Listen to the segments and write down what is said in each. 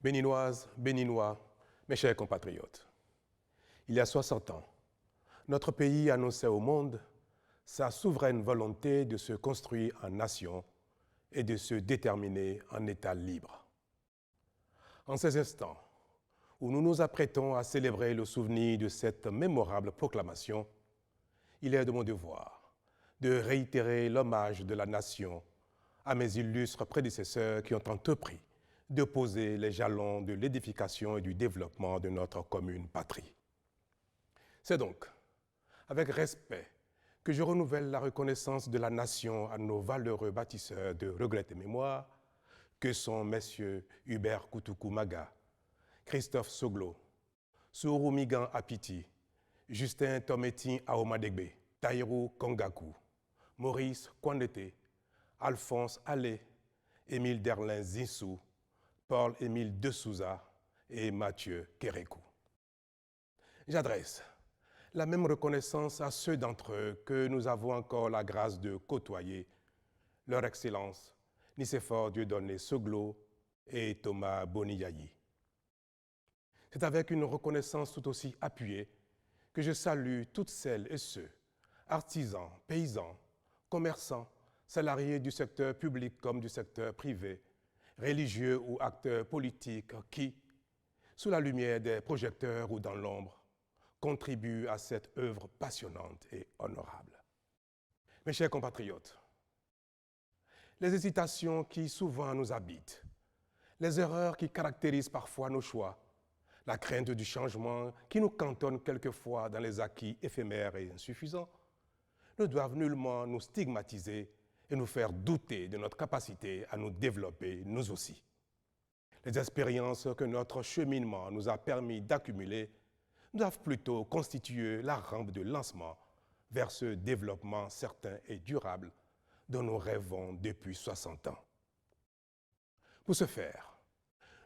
Béninoises, Béninois, mes chers compatriotes, il y a 60 ans, notre pays annonçait au monde sa souveraine volonté de se construire en nation et de se déterminer en État libre. En ces instants où nous nous apprêtons à célébrer le souvenir de cette mémorable proclamation, il est de mon devoir de réitérer l'hommage de la nation à mes illustres prédécesseurs qui ont entrepris de poser les jalons de l'édification et du développement de notre commune patrie. C'est donc avec respect que je renouvelle la reconnaissance de la nation à nos valeureux bâtisseurs de regrets et mémoire que sont messieurs Hubert Koutoukou Maga, Christophe Soglo, Sourou Migan Apiti, Justin Tometin Aomadegbe, Taïrou Kongaku, Maurice Kwandete, Alphonse Allé, Émile Derlin Zinsou, Paul-Émile de Souza et Mathieu Kérékou. J'adresse la même reconnaissance à ceux d'entre eux que nous avons encore la grâce de côtoyer, leur Excellence, Nicéphore Dieudonné Soglo et Thomas Boniyayi. C'est avec une reconnaissance tout aussi appuyée que je salue toutes celles et ceux, artisans, paysans, commerçants, salariés du secteur public comme du secteur privé, religieux ou acteurs politiques qui, sous la lumière des projecteurs ou dans l'ombre, contribuent à cette œuvre passionnante et honorable. Mes chers compatriotes, les hésitations qui souvent nous habitent, les erreurs qui caractérisent parfois nos choix, la crainte du changement qui nous cantonne quelquefois dans les acquis éphémères et insuffisants, ne doivent nullement nous stigmatiser et nous faire douter de notre capacité à nous développer nous aussi. Les expériences que notre cheminement nous a permis d'accumuler doivent plutôt constituer la rampe de lancement vers ce développement certain et durable dont nous rêvons depuis 60 ans. Pour ce faire,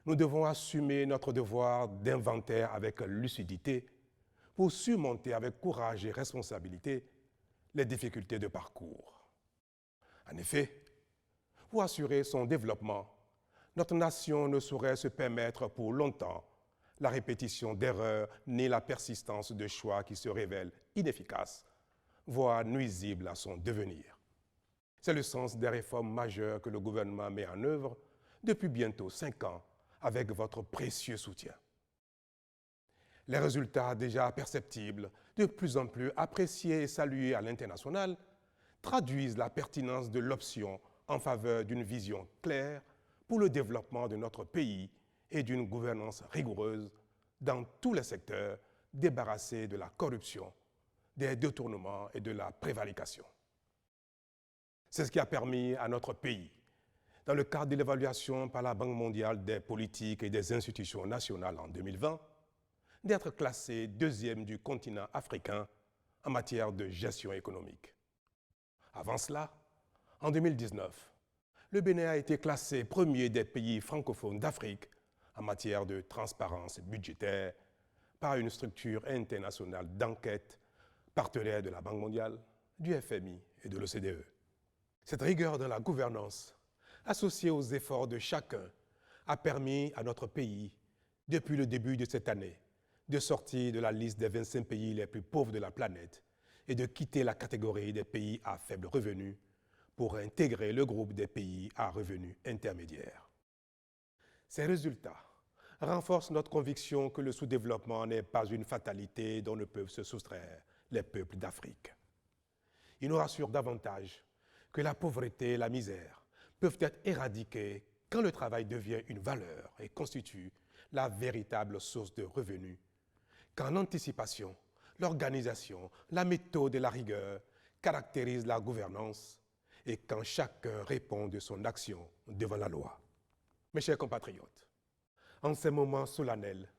nous devons assumer notre devoir d'inventaire avec lucidité pour surmonter avec courage et responsabilité les difficultés de parcours. En effet, pour assurer son développement, notre nation ne saurait se permettre pour longtemps la répétition d'erreurs ni la persistance de choix qui se révèlent inefficaces, voire nuisibles à son devenir. C'est le sens des réformes majeures que le gouvernement met en œuvre depuis bientôt 5 ans avec votre précieux soutien. Les résultats déjà perceptibles, de plus en plus appréciés et salués à l'international, traduisent la pertinence de l'option en faveur d'une vision claire pour le développement de notre pays et d'une gouvernance rigoureuse dans tous les secteurs, débarrassés de la corruption, des détournements et de la prévarication. C'est ce qui a permis à notre pays, dans le cadre de l'évaluation par la Banque mondiale des politiques et des institutions nationales en 2020, d'être classé 2e du continent africain en matière de gestion économique. Avant cela, en 2019, le Bénin a été classé 1er des pays francophones d'Afrique en matière de transparence budgétaire par une structure internationale d'enquête, partenaire de la Banque mondiale, du FMI et de l'OCDE. Cette rigueur dans la gouvernance, associée aux efforts de chacun, a permis à notre pays, depuis le début de cette année, de sortir de la liste des 25 pays les plus pauvres de la planète et de quitter la catégorie des pays à faible revenu pour intégrer le groupe des pays à revenus intermédiaires. Ces résultats renforcent notre conviction que le sous-développement n'est pas une fatalité dont ne peuvent se soustraire les peuples d'Afrique. Ils nous rassurent davantage que la pauvreté et la misère peuvent être éradiquées quand le travail devient une valeur et constitue la véritable source de revenus, qu'en anticipation, l'organisation, la méthode et la rigueur caractérisent la gouvernance et quand chacun répond de son action devant la loi. Mes chers compatriotes, en ces moments solennels,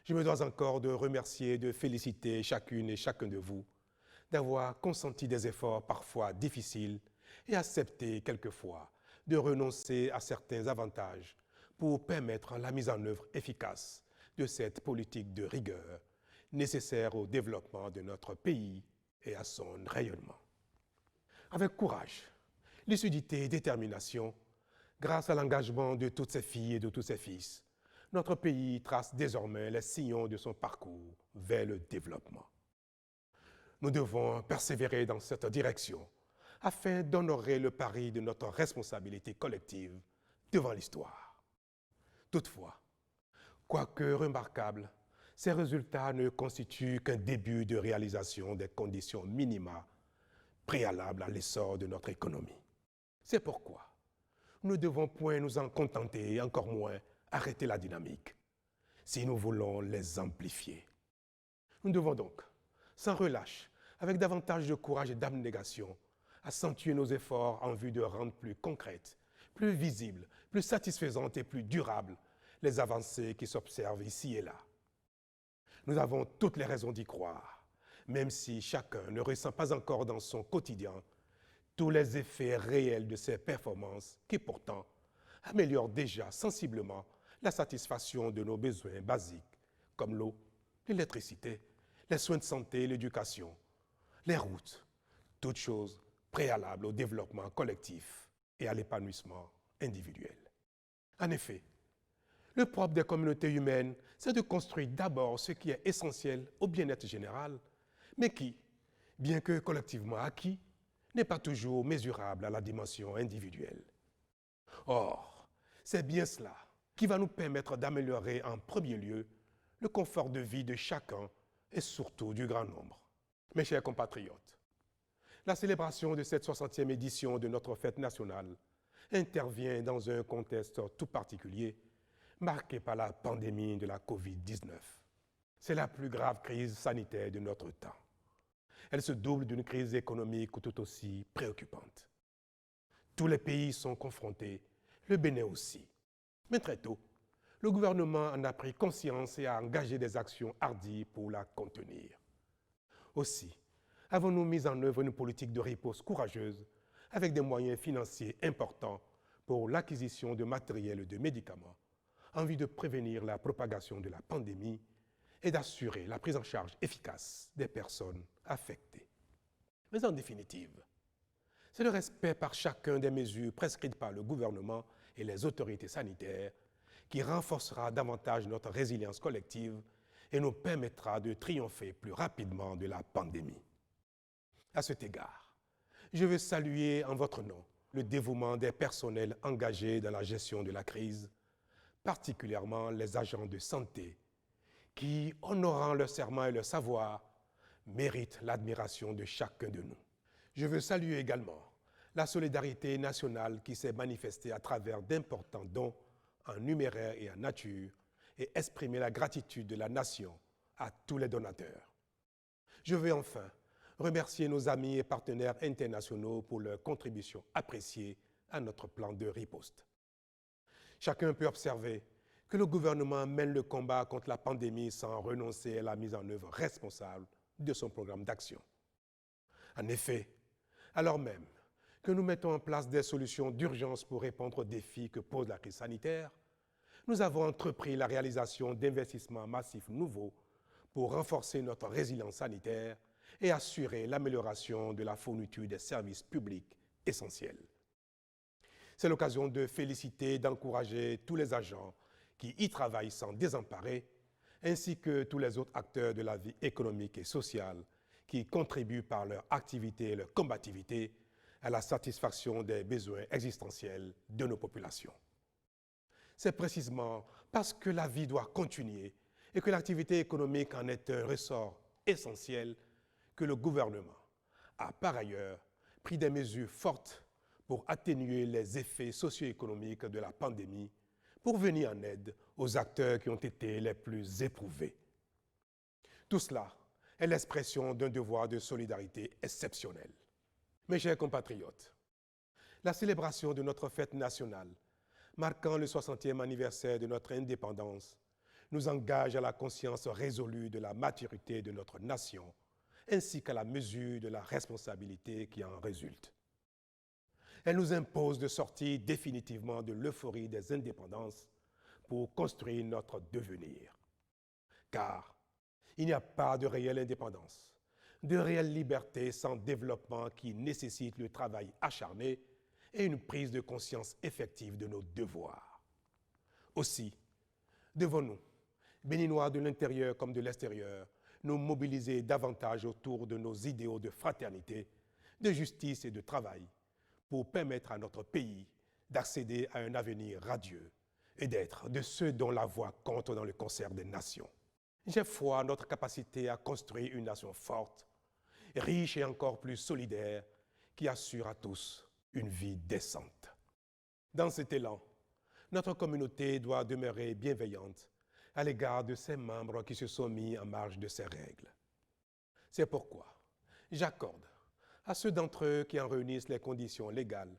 je me dois encore de remercier et de féliciter chacune et chacun de vous d'avoir consenti des efforts parfois difficiles et accepté quelquefois de renoncer à certains avantages pour permettre la mise en œuvre efficace de cette politique de rigueur nécessaire au développement de notre pays et à son rayonnement. Avec courage, lucidité et détermination, grâce à l'engagement de toutes ces filles et de tous ces fils, notre pays trace désormais les sillons de son parcours vers le développement. Nous devons persévérer dans cette direction afin d'honorer le pari de notre responsabilité collective devant l'histoire. Toutefois, quoique remarquables, ces résultats ne constituent qu'un début de réalisation des conditions minima préalables à l'essor de notre économie. C'est pourquoi nous ne devons point nous en contenter et encore moins arrêter la dynamique si nous voulons les amplifier. Nous devons donc, sans relâche, avec davantage de courage et d'abnégation, accentuer nos efforts en vue de rendre plus concrètes, plus visibles, plus satisfaisantes et plus durables les avancées qui s'observent ici et là. Nous avons toutes les raisons d'y croire, même si chacun ne ressent pas encore dans son quotidien tous les effets réels de ces performances qui pourtant améliorent déjà sensiblement la satisfaction de nos besoins basiques comme l'eau, l'électricité, les soins de santé et l'éducation, les routes, toutes choses préalables au développement collectif et à l'épanouissement individuel. En effet, le propre des communautés humaines, c'est de construire d'abord ce qui est essentiel au bien-être général, mais qui, bien que collectivement acquis, n'est pas toujours mesurable à la dimension individuelle. Or, c'est bien cela qui va nous permettre d'améliorer en premier lieu le confort de vie de chacun et surtout du grand nombre. Mes chers compatriotes, la célébration de cette 60e édition de notre fête nationale intervient dans un contexte tout particulier, marqué par la pandémie de la COVID-19. C'est la plus grave crise sanitaire de notre temps. Elle se double d'une crise économique tout aussi préoccupante. Tous les pays sont confrontés, le Bénin aussi. Mais très tôt, le gouvernement en a pris conscience et a engagé des actions hardies pour la contenir. Aussi, avons-nous mis en œuvre une politique de riposte courageuse avec des moyens financiers importants pour l'acquisition de matériel et de médicaments en vue de prévenir la propagation de la pandémie et d'assurer la prise en charge efficace des personnes affectées. Mais en définitive, c'est le respect par chacun des mesures prescrites par le gouvernement et les autorités sanitaires qui renforcera davantage notre résilience collective et nous permettra de triompher plus rapidement de la pandémie. À cet égard, je veux saluer en votre nom le dévouement des personnels engagés dans la gestion de la crise, particulièrement les agents de santé, qui, honorant leur serment et leur savoir, méritent l'admiration de chacun de nous. Je veux saluer également la solidarité nationale qui s'est manifestée à travers d'importants dons en numéraire et en nature et exprimer la gratitude de la nation à tous les donateurs. Je veux enfin remercier nos amis et partenaires internationaux pour leur contribution appréciée à notre plan de riposte. Chacun peut observer que le gouvernement mène le combat contre la pandémie sans renoncer à la mise en œuvre responsable de son programme d'action. En effet, alors même que nous mettons en place des solutions d'urgence pour répondre aux défis que pose la crise sanitaire, nous avons entrepris la réalisation d'investissements massifs nouveaux pour renforcer notre résilience sanitaire et assurer l'amélioration de la fourniture des services publics essentiels. C'est l'occasion de féliciter et d'encourager tous les agents qui y travaillent sans désemparer, ainsi que tous les autres acteurs de la vie économique et sociale qui contribuent par leur activité et leur combativité à la satisfaction des besoins existentiels de nos populations. C'est précisément parce que la vie doit continuer et que l'activité économique en est un ressort essentiel que le gouvernement a par ailleurs pris des mesures fortes pour atténuer les effets socio-économiques de la pandémie, pour venir en aide aux acteurs qui ont été les plus éprouvés. Tout cela est l'expression d'un devoir de solidarité exceptionnel. Mes chers compatriotes, la célébration de notre fête nationale, marquant le 60e anniversaire de notre indépendance, nous engage à la conscience résolue de la maturité de notre nation, ainsi qu'à la mesure de la responsabilité qui en résulte. Elle nous impose de sortir définitivement de l'euphorie des indépendances pour construire notre devenir. Car il n'y a pas de réelle indépendance, de réelle liberté sans développement qui nécessite le travail acharné et une prise de conscience effective de nos devoirs. Aussi, Devons-nous, Béninois de l'intérieur comme de l'extérieur, nous mobiliser davantage autour de nos idéaux de fraternité, de justice et de travail pour permettre à notre pays d'accéder à un avenir radieux et d'être de ceux dont la voix compte dans le concert des nations. J'ai foi en notre capacité à construire une nation forte, riche et encore plus solidaire, qui assure à tous une vie décente. Dans cet élan, notre communauté doit demeurer bienveillante à l'égard de ses membres qui se sont mis en marge de ces règles. C'est pourquoi j'accorde à ceux d'entre eux qui en réunissent les conditions légales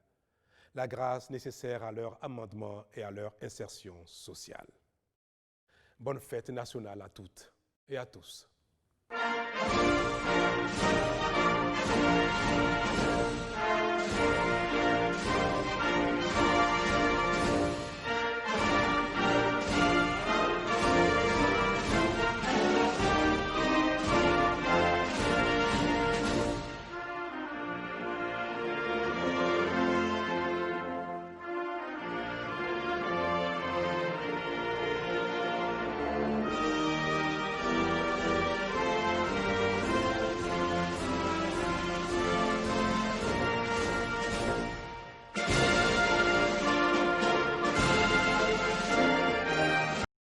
la grâce nécessaire à leur amendement et à leur insertion sociale. Bonne fête nationale à toutes et à tous.